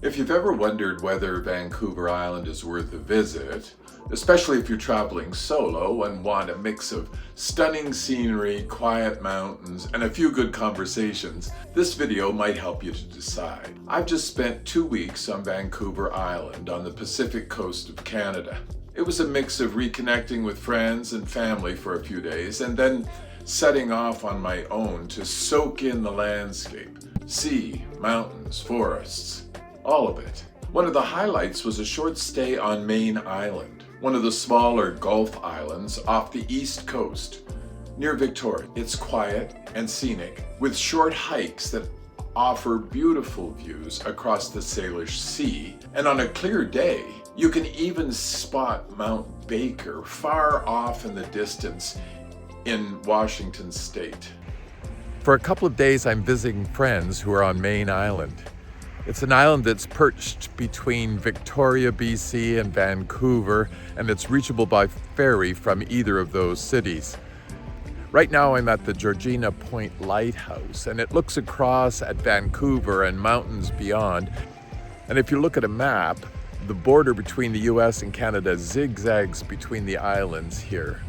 If you've ever wondered whether Vancouver Island is worth a visit, especially if you're traveling solo and want a mix of stunning scenery, quiet mountains, and a few good conversations, this video might help you to decide. I've just spent 2 weeks on Vancouver Island on the Pacific coast of Canada. It was a mix of reconnecting with friends and family for a few days and then setting off on my own to soak in the landscape. Sea, mountains, forests, all of it. One of the highlights was a short stay on Mayne Island, one of the smaller Gulf islands off the east coast, near Victoria. It's quiet and scenic, with short hikes that offer beautiful views across the Salish Sea, and on a clear day, you can even spot Mount Baker far off in the distance in Washington State. For a couple of days, I'm visiting friends who are on Mayne Island. It's an island that's perched between Victoria, BC and Vancouver, and it's reachable by ferry from either of those cities. Right now I'm at the Georgina Point Lighthouse, and it looks across at Vancouver and mountains beyond. And if you look at a map, the border between the US and Canada zigzags between the islands here.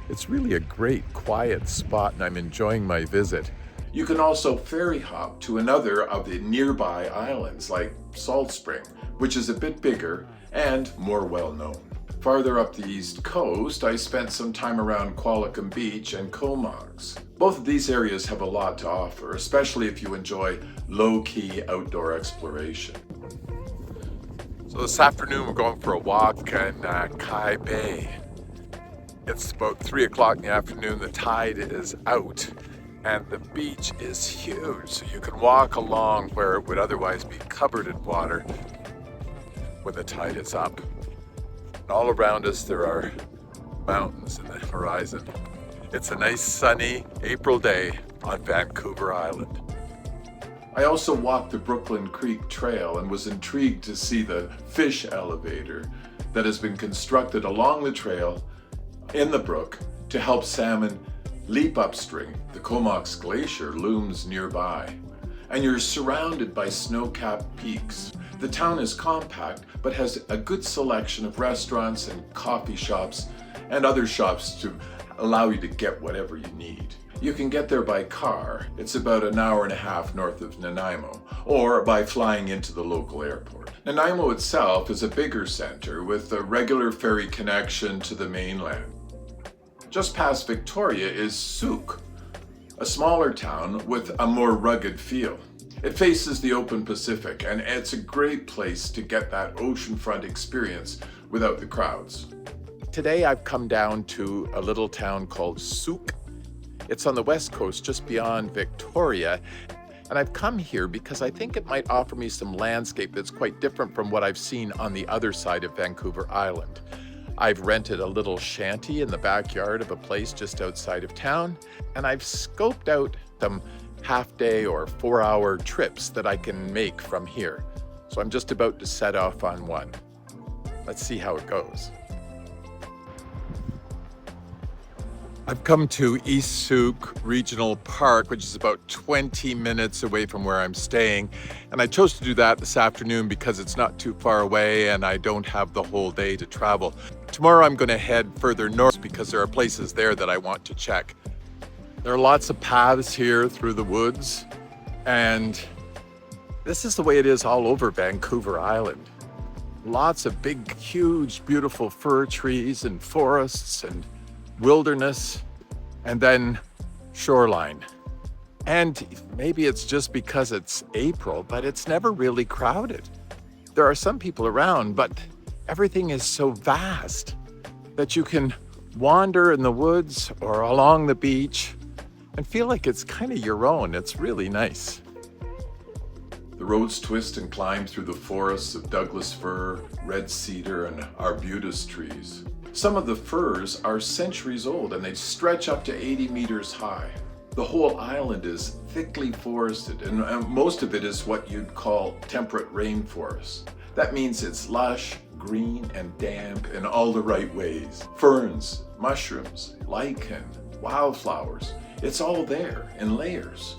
It's really a great quiet spot, and I'm enjoying my visit. You can also ferry hop to another of the nearby islands like Salt Spring, which is a bit bigger and more well known. Farther up the east coast, I spent some time around Qualicum Beach and Comox. Both of these areas have a lot to offer, especially if you enjoy low-key outdoor exploration. So this afternoon we're going for a walk in Kai Bay. It's about 3 o'clock in the afternoon, the tide is out, and the beach is huge, so you can walk along where it would otherwise be covered in water when the tide is up. And all around us there are mountains in the horizon. It's a nice sunny April day on Vancouver Island. I also walked the Brooklyn Creek Trail and was intrigued to see the fish elevator that has been constructed along the trail in the brook to help salmon leap upstream. The Comox Glacier looms nearby, and you're surrounded by snow-capped peaks. The town is compact, but has a good selection of restaurants and coffee shops and other shops to allow you to get whatever you need. You can get there by car. It's about an hour and a half north of Nanaimo, or by flying into the local airport. Nanaimo itself is a bigger center with a regular ferry connection to the mainland. Just past Victoria is Sooke, a smaller town with a more rugged feel. It faces the open Pacific, and it's a great place to get that oceanfront experience without the crowds. Today I've come down to a little town called Sooke. It's on the west coast, just beyond Victoria, and I've come here because I think it might offer me some landscape that's quite different from what I've seen on the other side of Vancouver Island. I've rented a little shanty in the backyard of a place just outside of town, and I've scoped out some half-day or 4-hour trips that I can make from here. So I'm just about to set off on one. Let's see how it goes. I've come to East Sooke Regional Park, which is about 20 minutes away from where I'm staying. And I chose to do that this afternoon because it's not too far away and I don't have the whole day to travel. Tomorrow I'm going to head further north because there are places there that I want to check. There are lots of paths here through the woods, and this is the way it is all over Vancouver Island. Lots of big, huge, beautiful fir trees and forests and wilderness, and then shoreline. And maybe it's just because it's April, but it's never really crowded. There are some people around, but everything is so vast that you can wander in the woods or along the beach and feel like it's kind of your own. It's really nice. The roads twist and climb through the forests of Douglas fir, red cedar, and arbutus trees. Some of the firs are centuries old and they stretch up to 80 meters high. The whole island is thickly forested, and most of it is what you'd call temperate rainforest. That means it's lush, green, and damp in all the right ways. Ferns, mushrooms, lichen, wildflowers, it's all there in layers.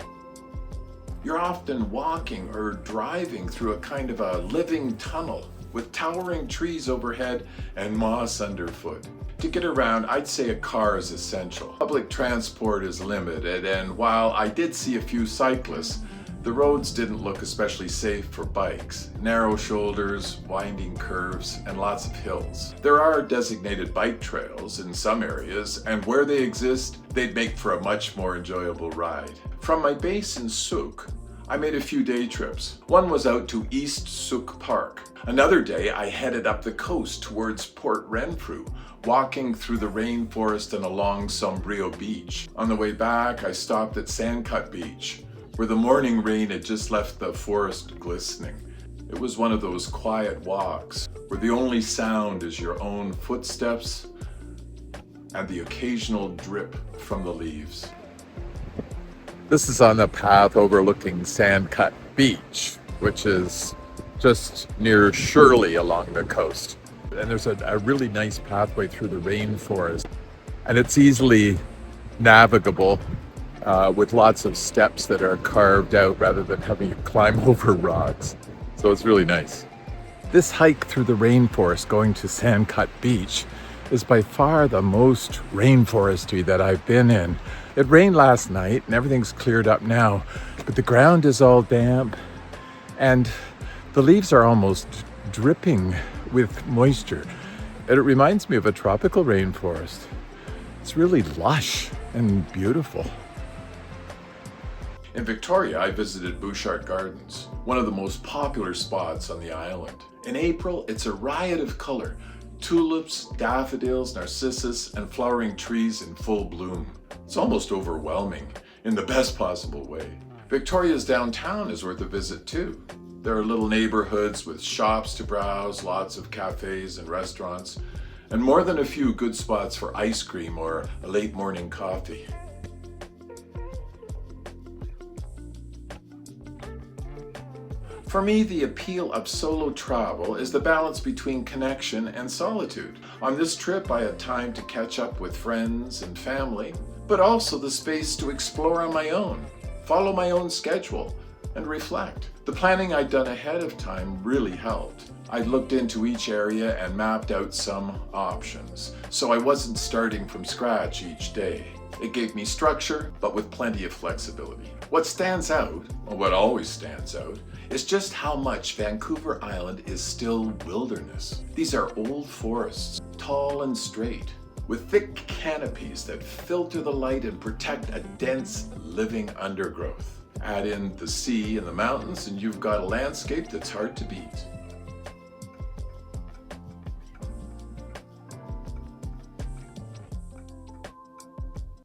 You're often walking or driving through a kind of a living tunnel with towering trees overhead and moss underfoot. To get around, I'd say a car is essential. Public transport is limited, and while I did see a few cyclists, the roads didn't look especially safe for bikes. Narrow shoulders, winding curves, and lots of hills. There are designated bike trails in some areas, and where they exist, they'd make for a much more enjoyable ride. From my base in Sooke, I made a few day trips. One was out to East Sooke Park. Another day, I headed up the coast towards Port Renfrew, walking through the rainforest and along Sombrio Beach. On the way back, I stopped at Sandcut Beach, where the morning rain had just left the forest glistening. It was one of those quiet walks where the only sound is your own footsteps and the occasional drip from the leaves. This is on the path overlooking Sandcut Beach, which is just near Shirley along the coast. And there's a really nice pathway through the rainforest, and it's easily navigable with lots of steps that are carved out rather than having you climb over rocks. So it's really nice. This hike through the rainforest going to Sandcut Beach is by far the most rainforesty that I've been in. It rained last night and everything's cleared up now, but the ground is all damp and the leaves are almost dripping with moisture. And it reminds me of a tropical rainforest. It's really lush and beautiful. In Victoria, I visited Bouchard Gardens, one of the most popular spots on the island. In April, it's a riot of color. Tulips, daffodils, narcissus, and flowering trees in full bloom. It's almost overwhelming, in the best possible way. Victoria's downtown is worth a visit too. There are little neighborhoods with shops to browse, lots of cafes and restaurants, and more than a few good spots for ice cream or a late morning coffee. For me, the appeal of solo travel is the balance between connection and solitude. On this trip, I had time to catch up with friends and family, but also the space to explore on my own, follow my own schedule, and reflect. The planning I'd done ahead of time really helped. I'd looked into each area and mapped out some options, so I wasn't starting from scratch each day. It gave me structure, but with plenty of flexibility. What stands out, or what always stands out, is just how much Vancouver Island is still wilderness. These are old forests, tall and straight, with thick canopies that filter the light and protect a dense, living undergrowth. Add in the sea and the mountains, and you've got a landscape that's hard to beat.